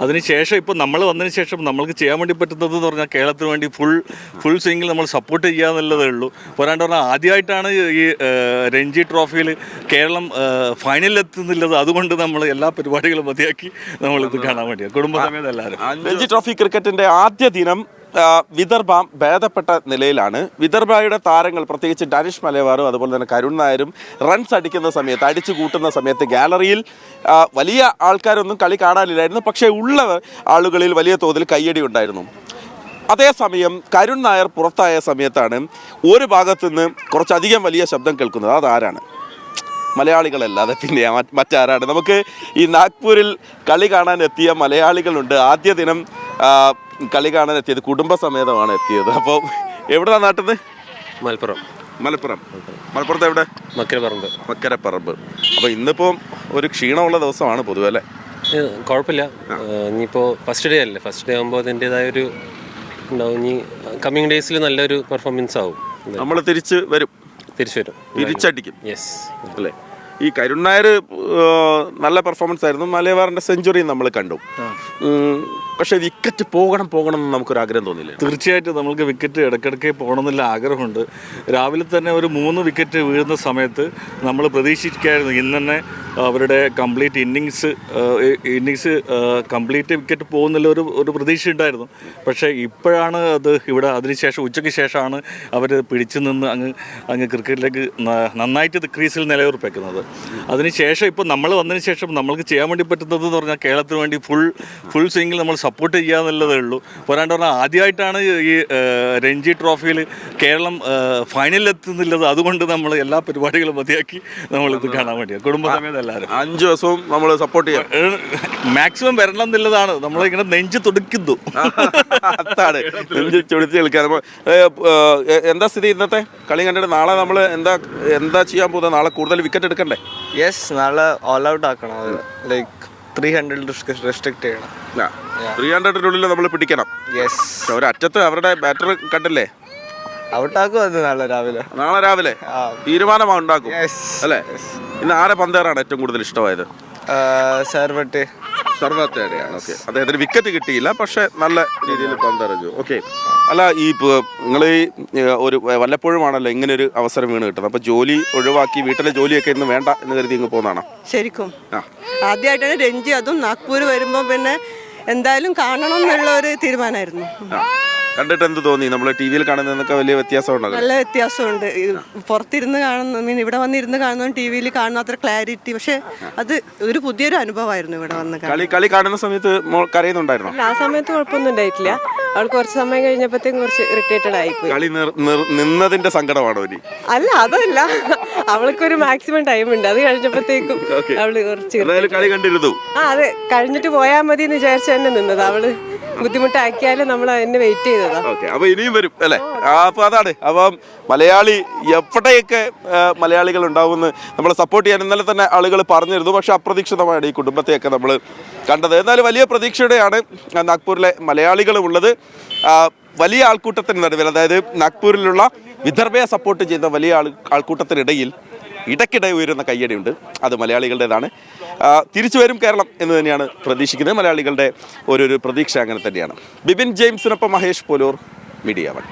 അതിനുശേഷം ഇപ്പോൾ നമ്മൾ വന്നതിന് ശേഷം നമ്മൾക്ക് ചെയ്യാൻ വേണ്ടി പറ്റുന്നത് എന്ന് പറഞ്ഞാൽ കേരളത്തിന് വേണ്ടി ഫുൾ സ്വിങ്ങിൽ നമ്മൾ സപ്പോർട്ട് ചെയ്യുക എന്നുള്ളതേ ഉള്ളൂ. പോരാണ്ട് പറഞ്ഞാൽ ആദ്യമായിട്ടാണ് ഈ രഞ്ജി ട്രോഫിയിൽ കേരളം ഫൈനലിലെത്തുന്നില്ലത്. അതുകൊണ്ട് നമ്മൾ എല്ലാ പരിപാടികളും മതിയാക്കി നമ്മളിത് കാണാൻ വേണ്ടിയാണ് കുടുംബസമേതം എല്ലാവരും. രഞ്ജി ട്രോഫി ക്രിക്കറ്റിൻ്റെ ആദ്യ ദിനം വിദർഭ ഭേദപ്പെട്ട നിലയിലാണ്. വിദർഭയുടെ താരങ്ങൾ പ്രത്യേകിച്ച് ഡാനിഷ് മലബാറും അതുപോലെ തന്നെ കരുൺ നായരും റൺസ് അടിക്കുന്ന സമയത്ത്, അടിച്ചു കൂട്ടുന്ന സമയത്ത് ഗാലറിയിൽ വലിയ ആൾക്കാരൊന്നും കളി കാണാനില്ലായിരുന്നു. പക്ഷേ ഉള്ള ആളുകളിൽ വലിയ തോതിൽ കയ്യടി ഉണ്ടായിരുന്നു. അതേസമയം കരുൺ നായർ പുറത്തായ സമയത്താണ് ഒരു ഭാഗത്തുനിന്ന് കുറച്ചധികം വലിയ ശബ്ദം കേൾക്കുന്നത്. അതാരാണ്? മലയാളികളല്ലാതെ പിന്നെ മറ്റാരാണ്? നമുക്ക് ഈ നാഗ്പൂരിൽ കളി കാണാൻ എത്തിയ മലയാളികളുണ്ട്. ആദ്യ ദിനം കളി കാണാൻ എത്തിയത് കുടുംബസമേതമാണ് എത്തിയത്. അപ്പോൾ എവിടെയാണ് നാട്ടിൽ നിന്ന്? മലപ്പുറത്ത് എവിടെ? മക്കരപ്പറമ്പ്. അപ്പോൾ ഇന്നിപ്പോൾ ഒരു ക്ഷീണമുള്ള ദിവസമാണ് പൊതുവെ അല്ലേ? കുഴപ്പമില്ല. ഇനിയിപ്പോൾ ഫസ്റ്റ് ഡേ അല്ലേ, ഫസ്റ്റ് ഡേ ആകുമ്പോൾ അതിൻ്റെതായ ഒരു ഉണ്ടാവും. ഇനി കമ്മിങ് ഡേയ്സിൽ നല്ലൊരു പെർഫോമൻസ് ആവും. നമ്മൾ തിരിച്ചു വരും, തിരിച്ചടിക്കും. യെസ് അല്ലേ? ഈ കരുൺ നായർ നല്ല പെർഫോമൻസ് ആയിരുന്നു. മലബാറിൻ്റെ സെഞ്ചുറി നമ്മൾ കണ്ടു. പക്ഷേ വിക്കറ്റ് പോകണം എന്ന് നമുക്കൊരു ആഗ്രഹം തോന്നില്ല? തീർച്ചയായിട്ടും നമുക്ക് വിക്കറ്റ് ഇടയ്ക്കിടയ്ക്ക് പോകണമെന്നുള്ള ആഗ്രഹമുണ്ട്. രാവിലെ തന്നെ ഒരു 3 വിക്കറ്റ് വീഴുന്ന സമയത്ത് നമ്മൾ പ്രതീക്ഷിക്കായിരുന്നു ഇന്ന് തന്നെ അവരുടെ കംപ്ലീറ്റ് ഇന്നിങ്സ് കംപ്ലീറ്റ് വിക്കറ്റ് പോകുന്നുള്ള ഒരു പ്രതീക്ഷ ഉണ്ടായിരുന്നു. പക്ഷേ ഇപ്പോഴാണ് അത് ഇവിടെ അതിനുശേഷം ഉച്ചയ്ക്ക് ശേഷമാണ് അവർ പിടിച്ചു നിന്ന് അങ്ങ് ക്രിക്കറ്റിലേക്ക് നന്നായിട്ട് ക്രീസിൽ നിലയുറപ്പിക്കുന്നത്. അതിനുശേഷം ഇപ്പോൾ നമ്മൾ വന്നതിന് ശേഷം നമ്മൾക്ക് ചെയ്യാൻ വേണ്ടി പറ്റുന്നത് എന്ന് പറഞ്ഞാൽ കേരളത്തിന് വേണ്ടി ഫുൾ സ്വിങ്ങിൽ നമ്മൾ സപ്പോർട്ട് ചെയ്യുക എന്നുള്ളതേ ഉള്ളൂ. പോരാണ്ട് പറഞ്ഞാൽ ആദ്യമായിട്ടാണ് ഈ രഞ്ജി ട്രോഫിയിൽ കേരളം ഫൈനലിലെത്തുന്നില്ലത്. അതുകൊണ്ട് നമ്മൾ എല്ലാ പരിപാടികളും മതിയാക്കി നമ്മളിത് കാണാൻ വേണ്ടിയാണ് കുടുംബസമേതം എല്ലാവരും. 5 ദിവസവും നമ്മൾ സപ്പോർട്ട് ചെയ്യാം. മാക്സിമം വരണം എന്നുള്ളതാണ്. നമ്മളിങ്ങനെ നെഞ്ച് തുടിക്കുന്നു. അതാണ് നെഞ്ച് ചൊടിച്ച് കളിക്കാൻ. എന്താ സ്ഥിതി ഇന്നത്തെ കളി കണ്ടിട്ട്? നാളെ നമ്മൾ എന്താ ചെയ്യാൻ പോകുന്നത്? നാളെ കൂടുതൽ വിക്കറ്റ് എടുക്കണ്ടേ? യെസ്, നാളെ ഓൾ ഔട്ട് ആക്കണം. ലൈക്ക് 300 റെസ്ട്രിക്ട് ചെയ്യണം. 300-നുള്ളിൽ നമ്മൾ പിടിക്കണം. യെസ്. ഒരു അറ്റത്ത് അവരുടെ ബാറ്റർ കണ്ടില്ലേ? ഔട്ടാക്കും. അത് നാളെ രാവിലെ തീരുമാനം ഉണ്ടാക്കും അല്ലേ? ഇന്ന് ആരെ പന്തേറാണ് ഏറ്റവും കൂടുതൽ ഇഷ്ടമായത്? സർവത്തേടെയാണ്. ഓക്കെ, അദ്ദേഹത്തിന് വിക്കറ്റ് കിട്ടിയില്ല, പക്ഷെ നല്ല രീതിയിൽ പന്തെറിഞ്ഞു. ഓക്കെ. അല്ല, ഈ നിങ്ങൾ ഒരു വല്ലപ്പോഴുമാണല്ലോ ഇങ്ങനെ ഒരു അവസരം വീണ് കിട്ടുന്നത്. അപ്പോൾ ജോലി ഒഴിവാക്കി വീട്ടിലെ ജോലിയൊക്കെ ഇന്ന് വേണ്ട എന്ന് കരുതി ഇങ്ങ് പോകുന്നതാണോ? ശരിക്കും ആദ്യമായിട്ടാണ് രഞ്ജി, അതും നാഗ്പൂർ വരുമ്പോൾ പിന്നെ എന്തായാലും കാണണം എന്നുള്ള ഒരു തീരുമാനമായിരുന്നു. കണ്ടിട്ട് എന്ത് തോന്നി? നമ്മൾ ടി വിയിൽ കാണുന്നതൊക്കെ വലിയ വ്യത്യാസമുണ്ടോ? നല്ല വ്യത്യാസമുണ്ട്. പുറത്തിരുന്ന് കാണുന്ന ഇവിടെ വന്നിരുന്ന് കാണുന്നതും ടി വിയിൽ കാണുന്ന അത്ര ക്ലാരിറ്റി. പക്ഷെ അത് ഒരു പുതിയൊരു അനുഭവമായിരുന്നു ഇവിടെ വന്ന് കളി കാണുന്ന സമയത്ത്. കരയുന്നുണ്ടായിരുന്നു? ആ സമയത്ത് കുഴപ്പമൊന്നും ഉണ്ടായിട്ടില്ല. അവൾ കുറച്ച് സമയം കഴിഞ്ഞപ്പോഴത്തേക്കും കുറച്ച് ഇറിറ്റേറ്റഡ് ആയിപ്പോയി. കളി നിന്നതിന്റെ സങ്കടമാണോ ഇനി? അല്ല, അതല്ല, അവൾക്കൊരു മാക്സിമം ടൈം ഉണ്ട്. അത് കഴിഞ്ഞപ്പോഴത്തേക്കും അവള് കുറച്ച് കളി കണ്ടിരുന്നു. അതെ, കഴിഞ്ഞിട്ട് പോയാൽ മതി എന്ന് വിചാരിച്ചു തന്നെ നിന്നത്. അവള് ബുദ്ധിമുട്ടാക്കിയാലും നമ്മൾ അതിന് വെയിറ്റ് ചെയ്തതാ. അപ്പൊ ഇനിയും വരും അല്ലേ? അപ്പൊ അതാണ്. അപ്പം മലയാളി എവിടെയൊക്കെ മലയാളികൾ ഉണ്ടാവുമെന്ന് നമ്മളെ സപ്പോർട്ട് ചെയ്യാൻ ഇന്നലെ തന്നെ ആളുകൾ പറഞ്ഞിരുന്നു. പക്ഷെ അപ്രതീക്ഷിതമാണ് ഈ കുടുംബത്തെയൊക്കെ നമ്മൾ കണ്ടത്. എന്നാലും വലിയ പ്രതീക്ഷയോടെയാണ് നാഗ്പൂരിലെ മലയാളികളും ഉള്ളത്. വലിയ ആൾക്കൂട്ടത്തിന് നടുവിൽ, അതായത് നാഗ്പൂരിലുള്ള വിദർഭയെ സപ്പോർട്ട് ചെയ്യുന്ന വലിയ ആൾക്കൂട്ടത്തിനിടയിൽ ഇടയ്ക്കിടെ ഉയരുന്ന കയ്യടിയുണ്ട്. അത് മലയാളികളുടേതാണ്. തിരിച്ചു വരും കേരളം എന്ന് തന്നെയാണ് പ്രതീക്ഷിക്കുന്നത്. മലയാളികളുടെ ഒരു പ്രതീക്ഷ അങ്ങനെ തന്നെയാണ്. ബിബിൻ ജെയിംസിനൊപ്പം മഹേഷ് പോലൂർ, മീഡിയ 1.